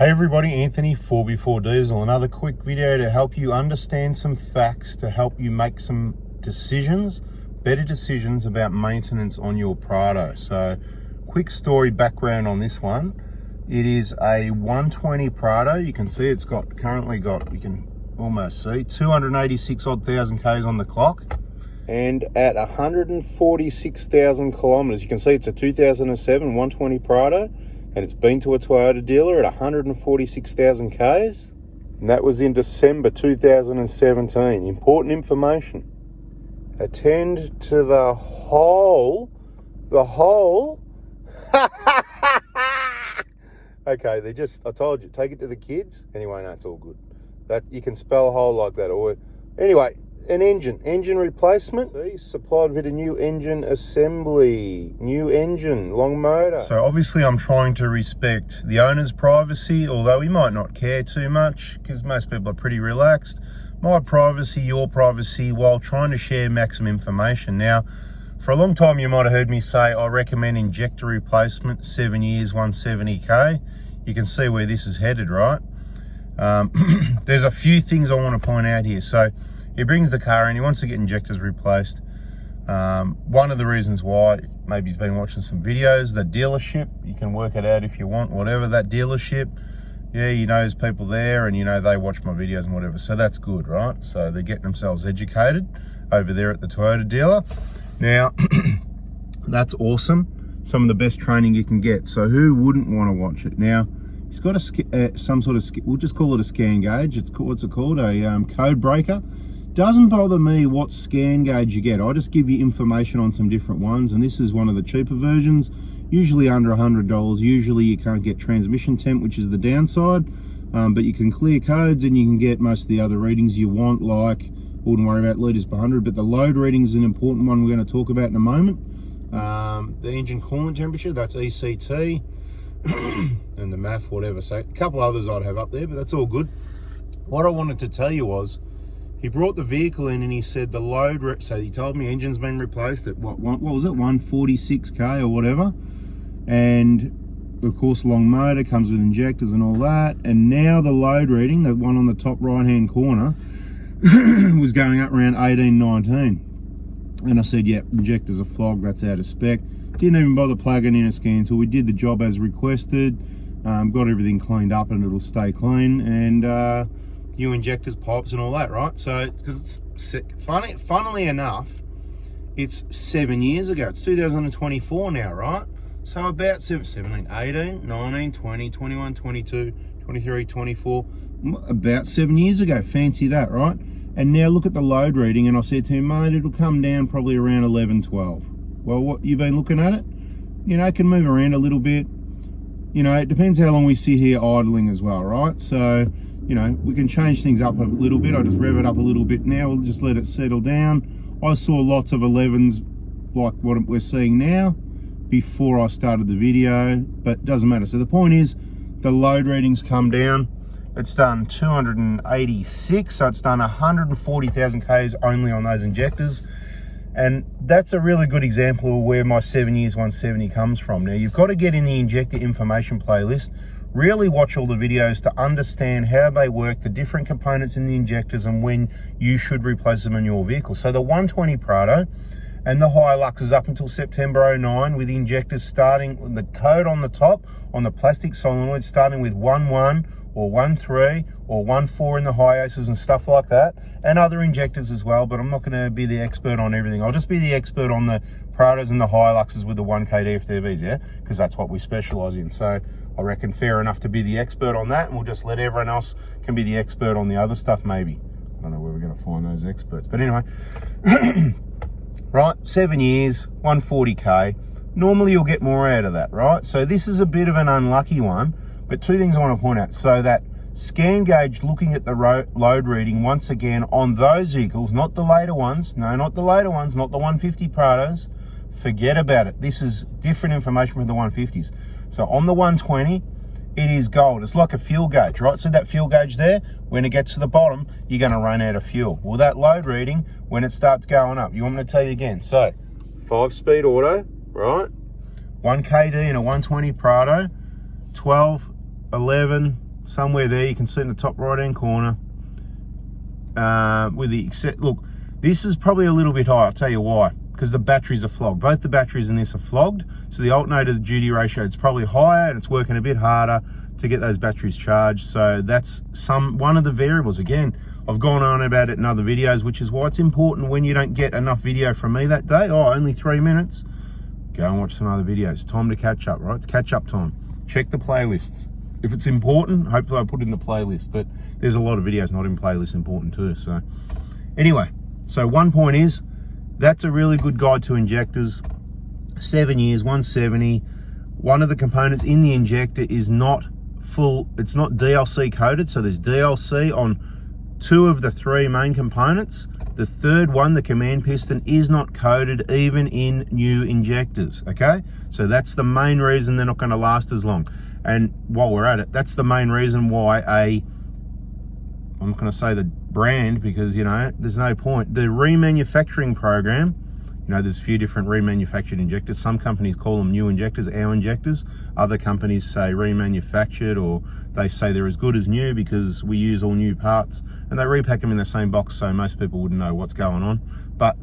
Hey everybody, Anthony 4x4 Diesel. Another quick video to help you understand some facts to help you make some decisions, better decisions about maintenance on your Prado. So, quick story background on this one. It is a 120 Prado. You can see it's currently got, you can almost see 286 odd thousand Ks on the clock. And at 146,000 kilometers, you can see it's a 2007 120 Prado. And it's been to a Toyota dealer at 146,000 Ks. And that was in December 2017. Important information. Attend to the hole. Okay, I told you, take it to the kids. Anyway, no, it's all good. That you can spell a hole like that. Or anyway, an engine replacement. See, supplied with a new engine assembly, new engine, long motor. So obviously I'm trying to respect the owner's privacy, although he might not care too much because most people are pretty relaxed. My privacy, your privacy, while trying to share maximum information. Now, for a long time you might have heard me say I recommend injector replacement, 7 years, 170K. You can see where this is headed, right? There's a few things I want to point out here. So he brings the car in, he wants to get injectors replaced. One of the reasons why, maybe he's been watching some videos, the dealership, you can work it out if you want, whatever, that dealership, yeah, he knows people there and they watch my videos and whatever, so that's good, right? So they're getting themselves educated over there at the Toyota dealer. Now, that's awesome, some of the best training you can get, so who wouldn't want to watch it? Now, he's got some sort of, we'll just call it a scan gauge, what's it called, a code breaker. Doesn't bother me what scan gauge you get. I just give you information on some different ones, and this is one of the cheaper versions, usually under $100. Usually you can't get transmission temp, which is the downside, but you can clear codes and you can get most of the other readings you want, like, wouldn't worry about litres per 100, but the load reading is an important one we're going to talk about in a moment. The engine coolant temperature, that's ECT, and the MAF, whatever. So a couple others I'd have up there, but that's all good. What I wanted to tell you was, he brought the vehicle in and he said the load, so he told me engine's been replaced at what was it, 146K or whatever. And of course long motor, comes with injectors and all that. And now the load reading, the one on the top right hand corner, was going up around 18, 19. And I said, yeah, injectors are flogged, that's out of spec. Didn't even bother plugging in a scan tool. We did the job as requested, got everything cleaned up and it'll stay clean. And new injectors, pipes and all that, right? So, because it's funnily enough, it's 7 years ago. It's 2024 now, right? So about 17, 18, 19, 20, 21, 22, 23, 24, about 7 years ago. Fancy that, right? And now look at the load reading, and I said to him, mate, it'll come down probably around 11, 12. Well, what, you've been looking at it? It can move around a little bit. It depends how long we sit here idling as well, right? So, we can change things up a little bit. I'll just rev it up a little bit now. We'll just let it settle down. I saw lots of 11s like what we're seeing now before I started the video, but it doesn't matter. So the point is, the load readings come down. It's done 286, so it's done 140,000 Ks only on those injectors. And that's a really good example of where my 7 years 170 comes from. Now, you've got to get in the injector information playlist, really watch all the videos to understand how they work, the different components in the injectors, and when you should replace them in your vehicle. So the 120 Prado and the HILUX is up until September 09 with the injectors starting, the code on the top, on the plastic solenoid, starting with 1.1 or 1.3 or 1.4 in the HIACs and stuff like that, and other injectors as well, but I'm not going to be the expert on everything. I'll just be the expert on the Prados and the HILUXs with the 1K DFTVs, yeah? Because that's what we specialise in. So I reckon fair enough to be the expert on that, and we'll just let everyone else can be the expert on the other stuff, maybe. I don't know where we're going to find those experts, but anyway. Right, 7 years, 140K. Normally you'll get more out of that, right? So this is a bit of an unlucky one, but two things I want to point out. So that scan gauge, looking at the load reading, once again, on those vehicles, not the later ones, no, not the later ones, not the 150 Prados, forget about it. This is different information from the 150s. So on the 120, it is gold. It's like a fuel gauge, right? So that fuel gauge there, when it gets to the bottom, you're going to run out of fuel. Well, that load reading, when it starts going up, you want me to tell you again? So 5-speed auto, right? 1 KD in a 120 Prado, 12, 11, somewhere there. You can see in the top right-hand corner. Look, this is probably a little bit high. I'll tell you why. Because the batteries are flogged. Both the batteries in this are flogged. So the alternator to duty ratio is probably higher, and it's working a bit harder to get those batteries charged. So that's one of the variables. Again, I've gone on about it in other videos, which is why it's important when you don't get enough video from me that day. Oh, only 3 minutes. Go and watch some other videos. Time to catch up, right? It's catch up time. Check the playlists. If it's important, hopefully I'll put it in the playlist, but there's a lot of videos not in playlists important too. So anyway, so one point is, that's a really good guide to injectors. 7 years, 170. One of the components in the injector is not full, it's not DLC coated. So there's DLC on 2 of the 3 main components. The third one, the command piston, is not coated even in new injectors, okay? So that's the main reason they're not gonna last as long. And while we're at it, that's the main reason why I'm not gonna say the brand because, you know, there's no point. The remanufacturing program, you know, there's a few different remanufactured injectors. Some companies call them new injectors, our injectors. Other companies say remanufactured, or they say they're as good as new because we use all new parts, and they repack them in the same box so most people wouldn't know what's going on. But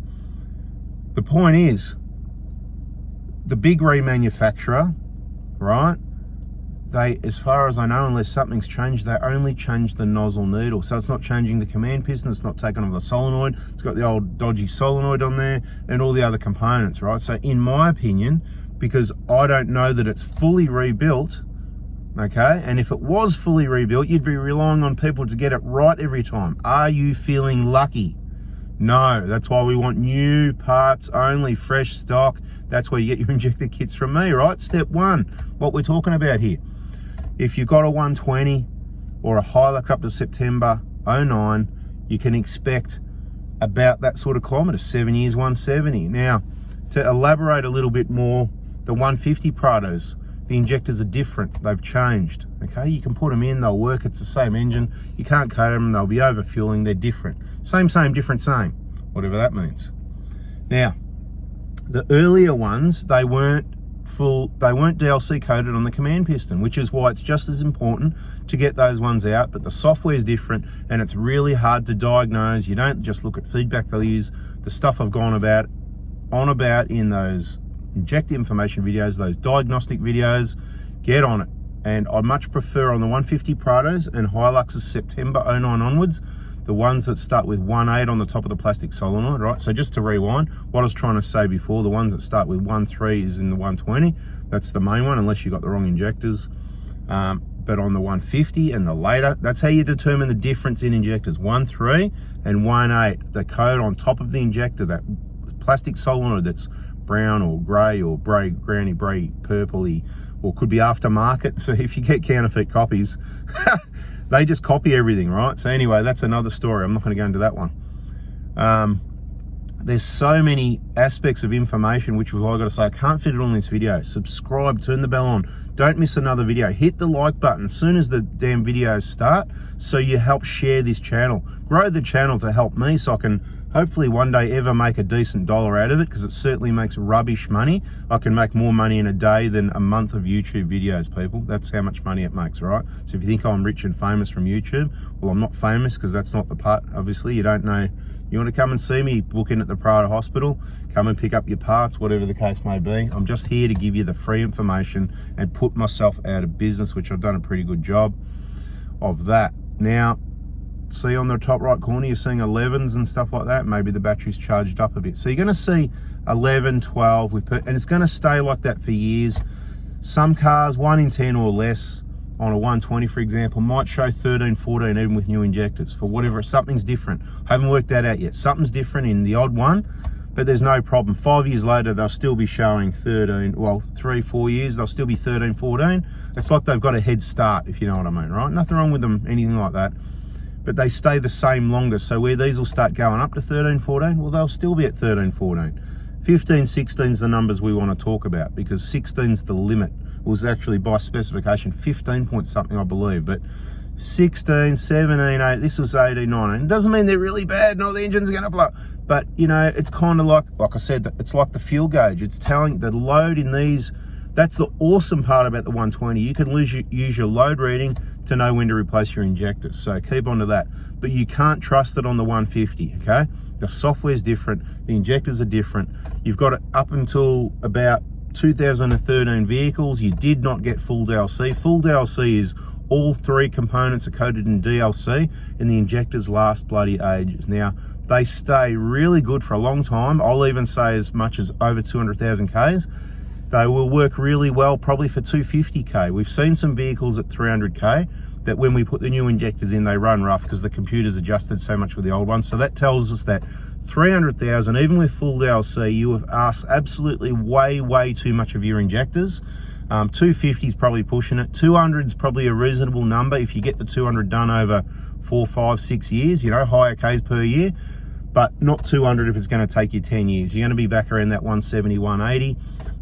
the point is, the big remanufacturer, right, they, as far as I know, unless something's changed, they only change the nozzle needle. So it's not changing the command piston, it's not taking off the solenoid, it's got the old dodgy solenoid on there and all the other components, right? So in my opinion, because I don't know that it's fully rebuilt, okay, and if it was fully rebuilt, you'd be relying on people to get it right every time. Are you feeling lucky? No, that's why we want new parts only, fresh stock. That's where you get your injector kits from me, right? Step 1, what we're talking about here. If you've got a 120 or a HILUX up to September 09, you can expect about that sort of kilometres, 7 years, 170. Now, to elaborate a little bit more, the 150 Prados, the injectors are different, they've changed, okay? You can put them in, they'll work, it's the same engine. You can't coat them, they'll be over-fueling, they're different. Same, different, same, whatever that means. Now, the earlier ones, they weren't DLC coated on the command piston, which is why it's just as important to get those ones out. But the software is different and it's really hard to diagnose. You don't just look at feedback values. The stuff I've gone on about in those inject information videos, those diagnostic videos, get on it. And I much prefer on the 150 Prados and Hilux's September 09 onwards, the ones that start with 1.8 on the top of the plastic solenoid, right? So just to rewind, what I was trying to say before, the ones that start with 1.3 is in the 120. That's the main one, unless you got the wrong injectors. But on the 150 and the later, that's how you determine the difference in injectors. 1.3 and 1.8, the code on top of the injector, that plastic solenoid that's brown or grey or browny, purpley, or could be aftermarket. So if you get counterfeit copies, they just copy everything, right? So anyway, that's another story. I'm not going to go into that one. There's so many aspects of information, which is all I've got to say. I can't fit it on this video. Subscribe, turn the bell on. Don't miss another video. Hit the like button as soon as the damn videos start, so you help share this channel. Grow the channel to help me, so I can hopefully one day ever make a decent dollar out of it, because it certainly makes rubbish money. I can make more money in a day than a month of YouTube videos, people. That's how much money it makes, right? So if you think I'm rich and famous from YouTube, well, I'm not famous, because that's not the part. Obviously, you don't know. You want to come and see me, book in at the Prado hospital, come and pick up your parts, whatever the case may be. I'm just here to give you the free information and put myself out of business, which I've done a pretty good job of that. Now, see on the top right corner, you're seeing 11s and stuff like that. Maybe the battery's charged up a bit. So you're going to see 11, 12, and it's going to stay like that for years. Some cars, 1 in 10 or less, on a 120, for example, might show 13, 14, even with new injectors. For whatever, something's different. I haven't worked that out yet. Something's different in the odd one, but there's no problem. 5 years later, they'll still be showing 13, well, 3, 4 years, they'll still be 13, 14. It's like they've got a head start, if you know what I mean, right? Nothing wrong with them, anything like that. But they stay the same longer. So where these will start going up to 13, 14, well, they'll still be at 13, 14. 15, 16 is the numbers we want to talk about, because 16 is the limit. It was actually by specification 15 point something, I believe, but 16, 17, 8, this was 18, 19. It doesn't mean they're really bad, no, the engine's going to blow. But, you know, it's kind of like I said, it's like the fuel gauge. It's telling the load in these. That's the awesome part about the 120. You can use your load reading to know when to replace your injectors. So keep on to that. But you can't trust it on the 150, okay? The software's different, the injectors are different. You've got it up until about 2013 vehicles, you did not get full DLC. Full DLC is all 3 components are coated in DLC, and the injectors last bloody ages. Now, they stay really good for a long time. I'll even say as much as over 200,000 Ks. They will work really well, probably for 250K. We've seen some vehicles at 300K that when we put the new injectors in, they run rough because the computer's adjusted so much with the old ones. So that tells us that 300,000, even with full DLC, you have asked absolutely way too much of your injectors. 250 is probably pushing it. 200 is probably a reasonable number if you get the 200 done over 4, 5, 6 years, you know, higher Ks per year, but not 200 if it's going to take you 10 years. You're going to be back around that 170, 180.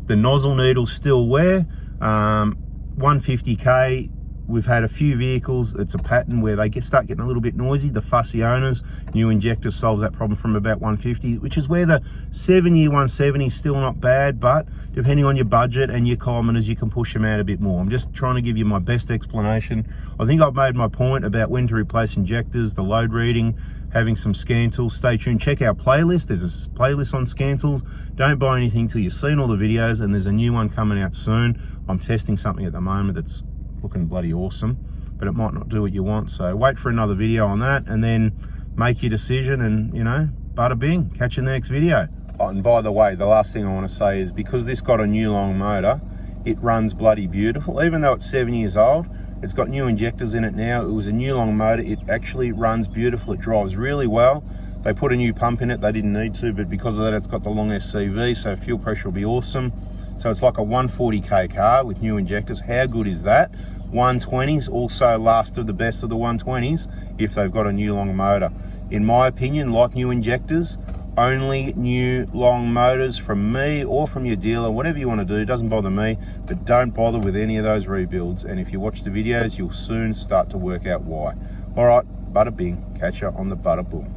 The nozzle needles still wear. 150K, we've had a few vehicles, it's a pattern where they start getting a little bit noisy. The fussy owners, new injector solves that problem from about 150, which is where the 7-year 170 is still not bad, but depending on your budget and your kilometers, you can push them out a bit more. I'm just trying to give you my best explanation. I think I've made my point about when to replace injectors, the load reading, having some scan tools. Stay tuned, check our playlist. There's a playlist on scan tools. Don't buy anything till you've seen all the videos, and there's a new one coming out soon. I'm testing something at the moment that's looking bloody awesome, but it might not do what you want. So wait for another video on that and then make your decision, and you know, bada bing, catch you in the next video. Oh, and by the way, the last thing I want to say is because this got a new long motor, it runs bloody beautiful. Even though it's 7 years old, it's got new injectors in it now. It was a new long motor. It actually runs beautiful. It drives really well. They put a new pump in it. They didn't need to, but because of that, it's got the long SCV, so fuel pressure will be awesome. So it's like a 140K car with new injectors. How good is that? 120s also last of the best of the 120s if they've got a new long motor. In my opinion, like new injectors, only new long motors from me or from your dealer, whatever you want to do, doesn't bother me, but don't bother with any of those rebuilds. And if you watch the videos, you'll soon start to work out why. All right, bada bing, catch you on the bada boom.